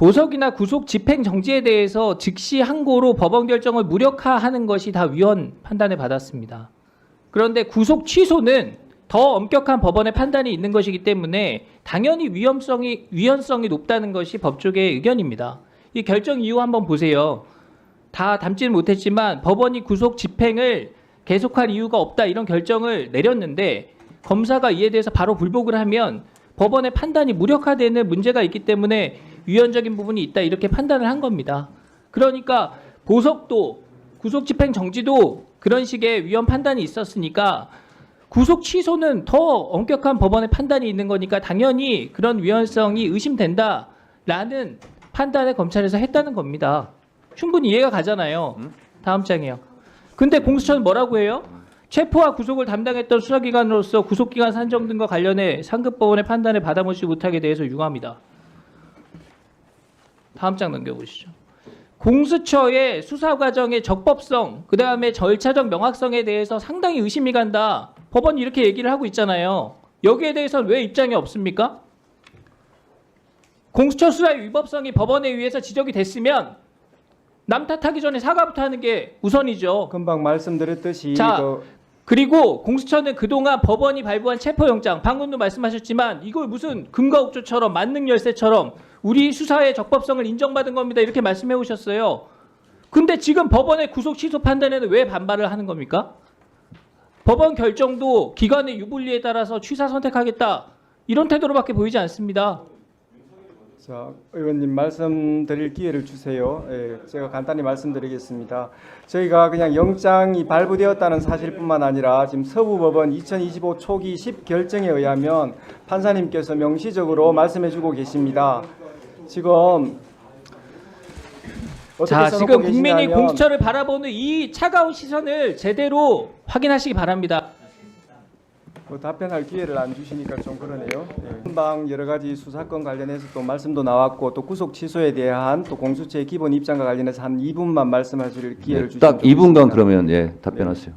보석이나 구속 집행 정지에 대해서 즉시 항고로 법원 결정을 무력화하는 것이 다 위헌 판단을 받았습니다. 그런데 구속 취소는 더 엄격한 법원의 판단이 있는 것이기 때문에 당연히 위헌성이 높다는 것이 법조계의 의견입니다. 이 결정 이유 한번 보세요. 다 담지는 못했지만 법원이 구속 집행을 계속할 이유가 없다 이런 결정을 내렸는데 검사가 이에 대해서 바로 불복을 하면 법원의 판단이 무력화되는 문제가 있기 때문에 위헌적인 부분이 있다 이렇게 판단을 한 겁니다. 그러니까 보석도 구속 집행 정지도 그런 식의 위헌 판단이 있었으니까 구속 취소는 더 엄격한 법원의 판단이 있는 거니까 당연히 그런 위헌성이 의심된다라는 판단을 검찰에서 했다는 겁니다. 충분히 이해가 가잖아요. 다음 장이요. 근데 공수처는 뭐라고 해요? 체포와 구속을 담당했던 수사기관으로서 구속기간 산정 등과 관련해 상급법원의 판단을 받아보지 못하게 대해서 유감이다. 다음 장 넘겨보시죠. 공수처의 수사 과정의 적법성, 그 다음에 절차적 명확성에 대해서 상당히 의심이 간다. 법원이 이렇게 얘기를 하고 있잖아요. 여기에 대해서는 왜 입장이 없습니까? 공수처 수사의 위법성이 법원에 의해서 지적이 됐으면 남 탓하기 전에 사과부터 하는 게 우선이죠. 금방 말씀드렸듯이 자, 그리고 공수처는 그동안 법원이 발부한 체포영장, 방금도 말씀하셨지만 이걸 무슨 금과옥조처럼 만능열쇠처럼 우리 수사의 적법성을 인정받은 겁니다. 이렇게 말씀해 오셨어요. 근데 지금 법원의 구속 취소 판단에는 왜 반발을 하는 겁니까? 법원 결정도 기관의 유불리에 따라서 취사 선택하겠다. 이런 태도로밖에 보이지 않습니다. 자, 의원님 말씀드릴 기회를 주세요. 예, 제가 간단히 말씀드리겠습니다. 저희가 그냥 영장이 발부되었다는 사실뿐만 아니라 지금 서부법원 2025 초기 10결정에 의하면 판사님께서 명시적으로 말씀해주고 계십니다. 지금 자, 지금 국민이 공수처를 바라보는 이 차가운 시선을 제대로 확인하시기 바랍니다. 답변할 기회를 안 주시니까 좀 그러네요. 금방 여러 가지 수사권 관련해서 또 말씀도 나왔고 또 구속 취소에 대한 또 공수처의 기본 입장과 관련해서 한 2분만 말씀하실 기회를 주시면 딱 2분간 그러면 답변하세요.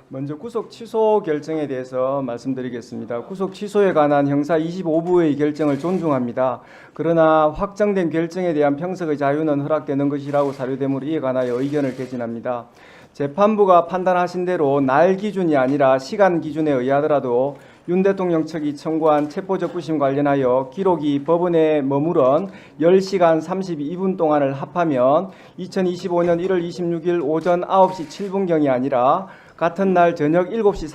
먼저 구속 취소 결정에 대해서 말씀드리겠습니다. 구속 취소에 관한 형사 25부의 결정을 존중합니다. 그러나 확정된 결정에 대한 평석의 자유는 허락되는 것이라고 사료되므로 이에 관하여 의견을 개진합니다. 재판부가 판단하신 대로 날 기준이 아니라 시간 기준에 의하더라도 윤 대통령 측이 청구한 체포적부심 관련하여 기록이 법원에 머무른 10시간 32분 동안을 합하면 2025년 1월 26일 오전 9시 7분경이 아니라 같은 날 저녁 7시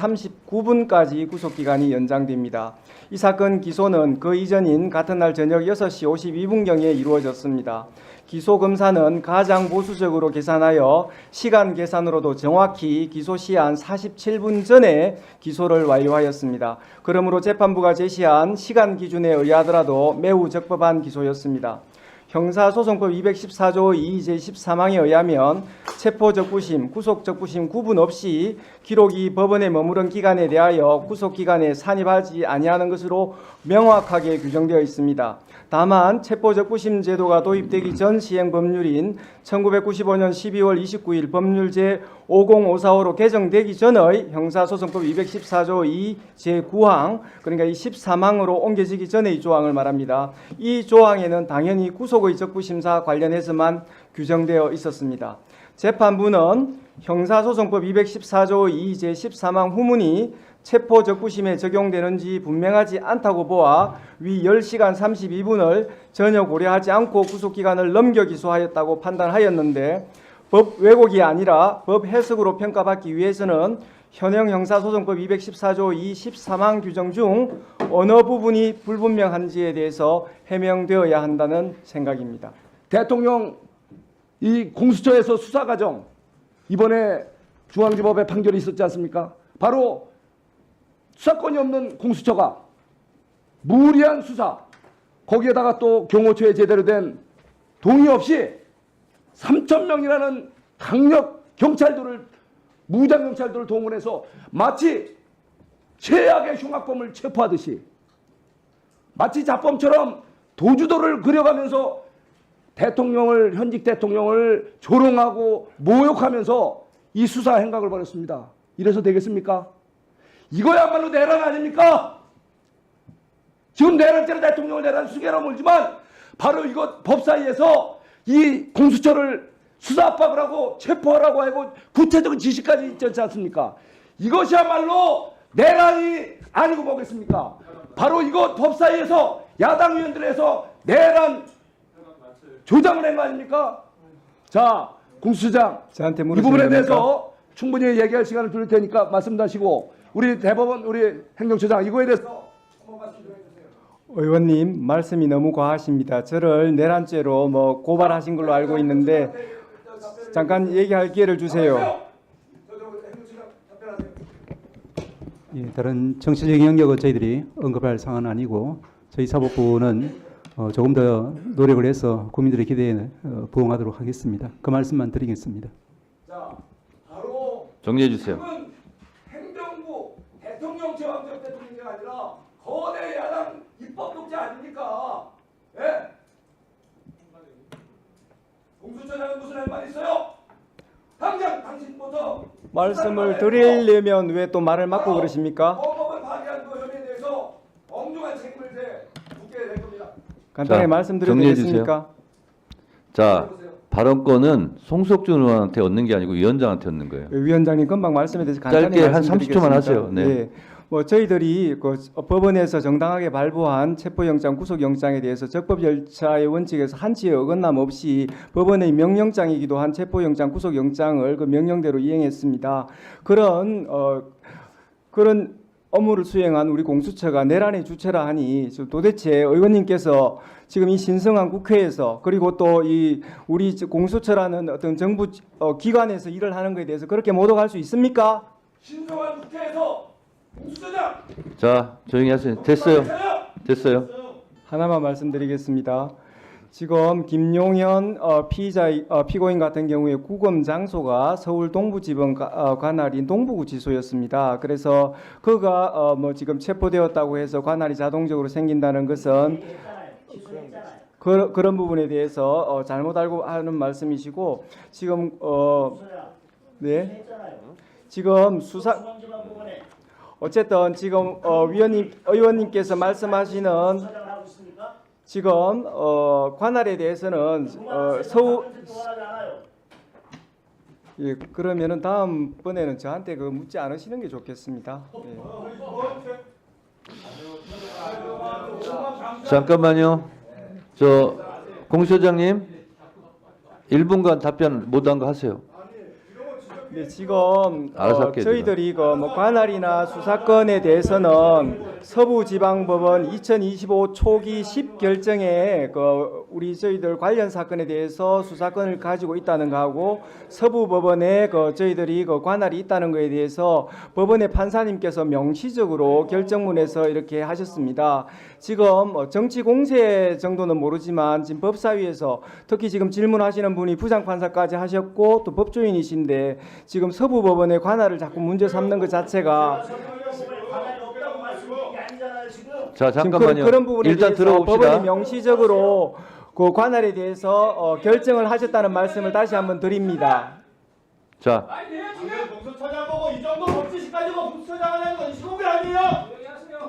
39분까지 구속기간이 연장됩니다. 이 사건 기소는 그 이전인 같은 날 저녁 6시 52분경에 이루어졌습니다. 기소검사는 가장 보수적으로 계산하여 시간 계산으로도 정확히 기소시한 47분 전에 기소를 완료하였습니다. 그러므로 재판부가 제시한 시간 기준에 의하더라도 매우 적법한 기소였습니다. 형사소송법 214조 2 제13항에 의하면 체포적부심, 구속적부심 구분 없이 기록이 법원에 머무른 기간에 대하여 구속기간에 산입하지 아니하는 것으로 명확하게 규정되어 있습니다. 다만 체포적부심 제도가 도입되기 전 시행 법률인 1995년 12월 29일 법률 제50545로 개정되기 전의 형사소송법 214조 2 제9항 그러니까 이 13항으로 옮겨지기 전의 이 조항을 말합니다. 이 조항에는 당연히 구속의 적부심사 관련해서만 규정되어 있었습니다. 재판부는 형사소송법 214조 2 제13항 후문이 체포적부심에 적용되는지 분명하지 않다고 보아 위 10시간 32분을 전혀 고려하지 않고 구속기간을 넘겨 기소하였다고 판단하였는데 법 왜곡이 아니라 법 해석으로 평가받기 위해서는 현행 형사소송법 214조 2 13항 규정 중 어느 부분이 불분명한지에 대해서 해명되어야 한다는 생각입니다. 대통령 이 공수처에서 수사 과정 이번에 중앙지법의 판결이 있었지 않습니까? 바로 수사권이 없는 공수처가 무리한 수사 거기에다가 또 경호처에 제대로 된 동의 없이 3,000명이라는 강력 경찰들을 무장 경찰들을 동원해서 마치 최악의 흉악범을 체포하듯이 마치 자범처럼 도주도를 그려가면서 대통령을 현직 대통령을 조롱하고 모욕하면서 이 수사 행각을 벌였습니다. 이래서 되겠습니까? 이거야말로 내란 아닙니까? 지금 내란죄로 대통령을 내란 수개로 몰지만 바로 이것 법사위에서 이 공수처를 수사 압박을 하고 체포하라고 하고 구체적인 지시까지 있지 않습니까? 이것이야말로 내란이 아니고 뭐겠습니까? 바로 이것 법사위에서 야당 의원들에서 내란 조장을 한 거 아닙니까? 자, 공수처장 저한테 이 물으시는 부분에 겁니까? 대해서 충분히 얘기할 시간을 드릴 테니까 말씀하시고 우리 대법원 우리 행정처장 이거에 대해서 한번 말씀해 주세요. 의원님 말씀이 너무 과하십니다. 저를 내란죄로 뭐 고발하신 걸로 알고 있는데 잠깐 얘기할 기회를 주세요. 예, 다른 정치적인 영역은 저희들이 언급할 사안은 아니고 저희 사법부는 조금 더 노력을 해서 국민들의 기대에 부응하도록 하겠습니다. 그 말씀만 드리겠습니다. 자, 바로 정리해 주세요. 지금은 행정부 대통령 제왕적 대통령이 아니라 거대 야당 입법 독재 아닙니까? 예? 공수처장은 무슨 할 말 있어요? 당장 당신부터 말씀을 드리려면 왜 또 말을 막고 그러십니까? 헌법을 파기한 그 혐의에 대해서 엄중한 책임을 묻게 될 겁니다. 간단하게 자, 말씀드려도 정리해 되겠습니까? 자, 발언권은 송석준 의원한테 얻는 게 아니고 위원장한테 얻는 거예요. 위원장님 금방 말씀에 대해서 간단히 짧게 한 말씀드리겠습니다. 30초만 하세요. 네. 예. 뭐 저희들이 그 법원에서 정당하게 발부한 체포영장, 구속영장에 대해서 적법 절차의 원칙에서 한치의 어긋남 없이 법원의 명령장이기도 한 체포영장, 구속영장을 그 명령대로 이행했습니다. 그런 업무를 수행한 우리 공수처가 내란의 주체라 하니 도대체 의원님께서 지금 이 신성한 국회에서 그리고 또 이 우리 공수처라는 어떤 정부 기관에서 일을 하는 것에 대해서 그렇게 모독할 수 있습니까? 신성한 국회에서 공수처장 자, 조용히 하세요. 됐어요. 됐어요. 하나만 말씀드리겠습니다. 지금 김용현 피고인 같은 경우에 구금 장소가 서울 동부지법 관할인 동부구치소였습니다. 그래서 그가 뭐 지금 체포되었다고 해서 관할이 자동적으로 생긴다는 것은 그런 부분에 대해서 잘못 알고 하는 말씀이시고 지금 네 지금 수사 어쨌든 지금 의원님께서 말씀하시는 지금 관할에 대해서는 예, 그러면은 다음번에는 저한테 그 묻지 않으시는 게 좋겠습니다. 예. 잠깐만요. 저 공수처장님 1분간 답변 못한 거 하세요. 네, 지금 알아서 할게요, 저희들이 뭐 관할이나 수사권에 대해서는 서부지방법원 2025 초기 10결정에 우리 저희들 관련 사건에 대해서 수사권을 가지고 있다는 거하고 서부법원에 저희들이 관할이 있다는 거에 대해서 법원의 판사님께서 명시적으로 결정문에서 이렇게 하셨습니다. 지금 정치 공세 정도는 모르지만 지금 법사위에서 특히 지금 질문하시는 분이 부장판사까지 하셨고 또 법조인이신데 지금 서부법원의 관할을 자꾸 문제 삼는 것 자체가 자, 잠깐만요. 그런 부분에 일단 대해서 들어봅시다. 법원이 명시적으로 그 관할에 대해서 결정을 하셨다는 말씀을 다시 한번 드립니다. 자, 아니 내가 지금 공수처장 보고 이 정도 법지식 가지고 공수처장 하는 건 시공이 아니에요.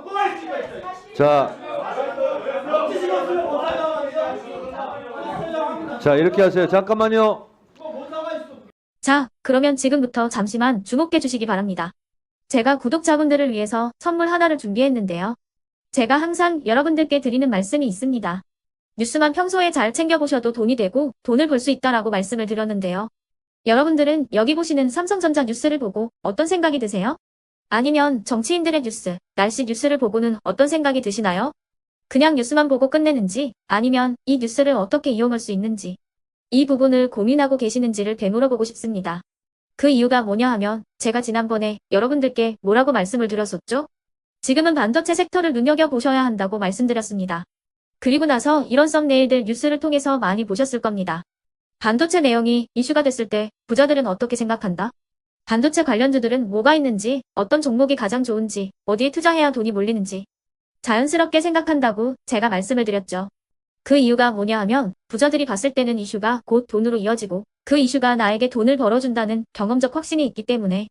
뭐가 있지가 있어요. 자, 법지식 없으면 못 나가요. 자, 이렇게 하세요. 잠깐만요. 못 나가 있어. 자, 그러면 지금부터 잠시만 주목해 주시기 바랍니다. 제가 구독자분들을 위해서 선물 하나를 준비했는데요. 제가 항상 여러분들께 드리는 말씀이 있습니다. 뉴스만 평소에 잘 챙겨보셔도 돈이 되고 돈을 벌 수 있다라고 말씀을 드렸는데요. 여러분들은 여기 보시는 삼성전자 뉴스를 보고 어떤 생각이 드세요? 아니면 정치인들의 뉴스, 날씨 뉴스를 보고는 어떤 생각이 드시나요? 그냥 뉴스만 보고 끝내는지 아니면 이 뉴스를 어떻게 이용할 수 있는지 이 부분을 고민하고 계시는지를 되물어보고 싶습니다. 그 이유가 뭐냐 하면 제가 지난번에 여러분들께 뭐라고 말씀을 드렸었죠? 지금은 반도체 섹터를 눈여겨보셔야 한다고 말씀드렸습니다. 그리고 나서 이런 썸네일들 뉴스를 통해서 많이 보셨을 겁니다. 반도체 내용이 이슈가 됐을 때 부자들은 어떻게 생각한다? 반도체 관련주들은 뭐가 있는지, 어떤 종목이 가장 좋은지, 어디에 투자해야 돈이 몰리는지 자연스럽게 생각한다고 제가 말씀을 드렸죠. 그 이유가 뭐냐 하면 부자들이 봤을 때는 이슈가 곧 돈으로 이어지고 그 이슈가 나에게 돈을 벌어준다는 경험적 확신이 있기 때문에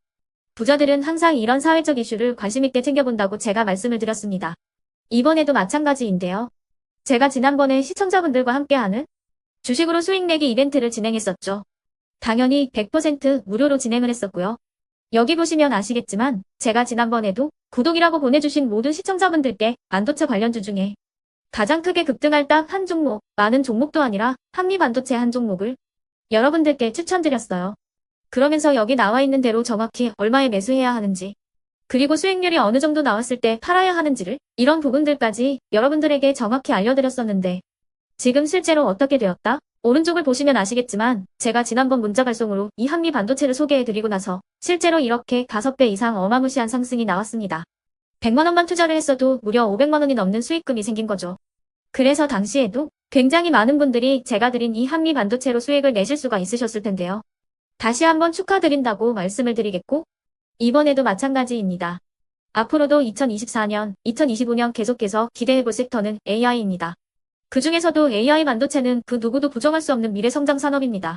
부자들은 항상 이런 사회적 이슈를 관심 있게 챙겨본다고 제가 말씀을 드렸습니다. 이번에도 마찬가지인데요. 제가 지난번에 시청자분들과 함께하는 주식으로 수익 내기 이벤트를 진행했었죠. 당연히 100% 무료로 진행을 했었고요. 여기 보시면 아시겠지만 제가 지난번에도 구독이라고 보내주신 모든 시청자분들께 반도체 관련주 중에 가장 크게 급등할 딱 한 종목, 많은 종목도 아니라 한미반도체 한 종목을 여러분들께 추천드렸어요. 그러면서 여기 나와 있는 대로 정확히 얼마에 매수해야 하는지, 그리고 수익률이 어느 정도 나왔을 때 팔아야 하는지를, 이런 부분들까지 여러분들에게 정확히 알려드렸었는데 지금 실제로 어떻게 되었다? 오른쪽을 보시면 아시겠지만 제가 지난번 문자 발송으로 이 한미 반도체를 소개해드리고 나서 실제로 이렇게 5배 이상 어마무시한 상승이 나왔습니다. 100만 원만 투자를 했어도 무려 500만 원이 넘는 수익금이 생긴 거죠. 그래서 당시에도 굉장히 많은 분들이 제가 드린 이 한미 반도체로 수익을 내실 수가 있으셨을 텐데요. 다시 한번 축하드린다고 말씀을 드리겠고, 이번에도 마찬가지입니다. 앞으로도 2024년, 2025년 계속해서 기대해볼 섹터는 AI입니다. 그 중에서도 AI 반도체는 그 누구도 부정할 수 없는 미래 성장 산업입니다.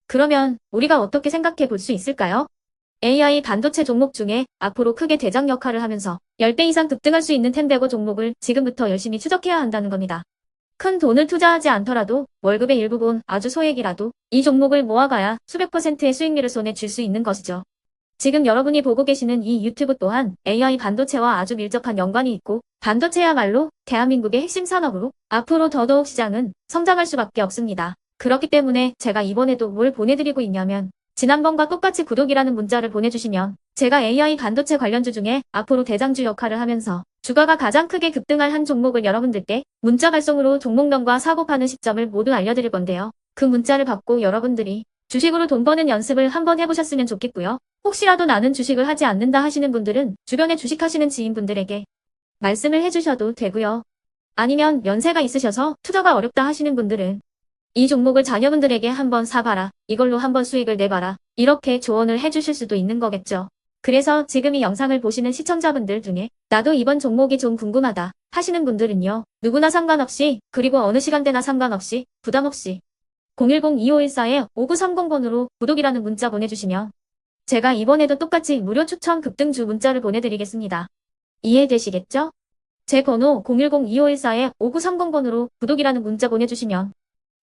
그러면 우리가 어떻게 생각해 볼 수 있을까요? AI 반도체 종목 중에 앞으로 크게 대장 역할을 하면서 10배 이상 급등할 수 있는 템베고 종목을 지금부터 열심히 추적해야 한다는 겁니다. 큰 돈을 투자하지 않더라도 월급의 일부분, 아주 소액이라도 이 종목을 모아가야 수백 %의 수익률을 손에 쥘 수 있는 것이죠. 지금 여러분이 보고 계시는 이 유튜브 또한 AI 반도체와 아주 밀접한 연관이 있고, 반도체야말로 대한민국의 핵심 산업으로 앞으로 더더욱 시장은 성장할 수밖에 없습니다. 그렇기 때문에 제가 이번에도 뭘 보내드리고 있냐면, 지난번과 똑같이 구독이라는 문자를 보내주시면 제가 AI 반도체 관련주 중에 앞으로 대장주 역할을 하면서 주가가 가장 크게 급등할 한 종목을 여러분들께 문자 발송으로 종목명과 사고 파는 시점을 모두 알려드릴 건데요. 그 문자를 받고 여러분들이 주식으로 돈 버는 연습을 한번 해보셨으면 좋겠고요. 혹시라도 나는 주식을 하지 않는다 하시는 분들은 주변에 주식하시는 지인분들에게 말씀을 해주셔도 되고요. 아니면 연세가 있으셔서 투자가 어렵다 하시는 분들은 이 종목을 자녀분들에게 한번 사봐라, 이걸로 한번 수익을 내봐라, 이렇게 조언을 해주실 수도 있는 거겠죠. 그래서 지금 이 영상을 보시는 시청자분들 중에 나도 이번 종목이 좀 궁금하다 하시는 분들은요, 누구나 상관없이, 그리고 어느 시간대나 상관없이 부담 없이 010-2514-5930번으로 구독이라는 문자 보내주시면 제가 이번에도 똑같이 무료 추천 급등주 문자를 보내드리겠습니다. 이해되시겠죠? 제 번호 010-2514-5930번으로 구독이라는 문자 보내주시면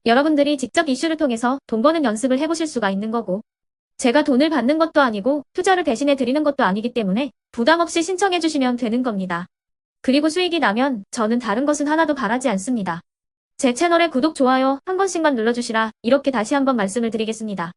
여러분들이 직접 이슈를 통해서 돈 버는 연습을 해보실 수가 있는 거고, 제가 돈을 받는 것도 아니고 투자를 대신해 드리는 것도 아니기 때문에 부담 없이 신청해 주시면 되는 겁니다. 그리고 수익이 나면 저는 다른 것은 하나도 바라지 않습니다. 제 채널에 구독, 좋아요 한 번씩만 눌러주시라, 이렇게 다시 한번 말씀을 드리겠습니다.